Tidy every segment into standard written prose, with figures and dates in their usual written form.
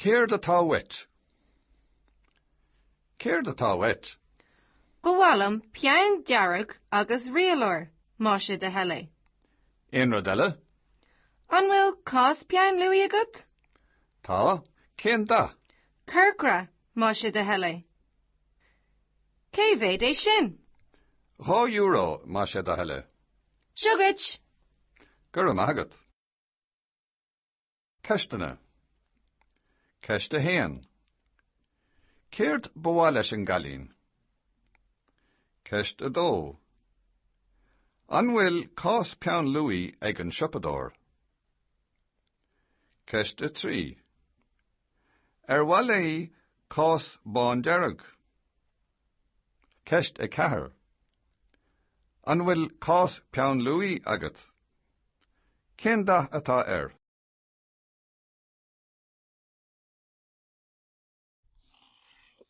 Céard atá uait. Céard atá uait. Go bhfuilm peann dearg agus rialóir, má sé de heile. Ein rud eile. An bhfuil cás peann luí agat? Tá, cén da. Curcra, má sé de heile. Cé bhéad é sin? €2 má sé da heile. Siogait. Gur am agat. Ceistena. Ceiste héan. Céard bhá leis an galín. Ceist a dó. An bhfuil cás peann luí ag an siopadóir. Ceist a trí. Bhfuil é cás bán dearg. Ceist a cethair. An bhfuil cás peann luí agat. Cén da atá air?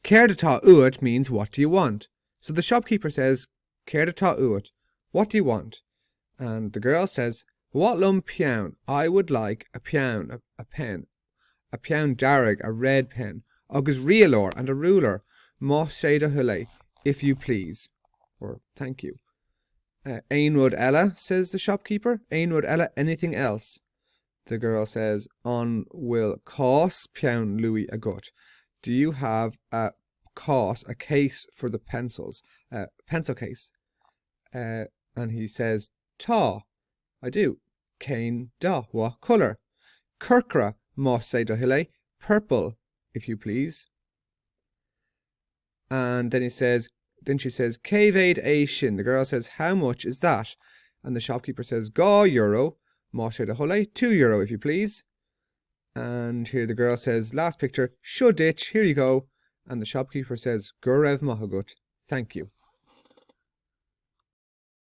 Céard atá uait means what do you want? So the shopkeeper says, Céard atá uait, what do you want? And the girl says, what lum peann? I would like a peann, a pen, a peann darag, a red pen, agus rialóir and a ruler, má sé do thuile, if you please, or thank you. Ein rud eile, says the shopkeeper. Ein rud eile, anything else? The girl says, An will cás peann luí agat. Do you have a case for the pencils, pencil case? And he says, Tá, I do. Céin da, what colour? Curcra, má sé do thuile, purple, if you please. And then she says, Cé bhéad é sin? The girl says, how much is that? And the shopkeeper says, €2, má sé do thuile, €2, if you please. And here the girl says, last picture, sure ditch, here you go. And the shopkeeper says, Gur raibh maith agat, thank you.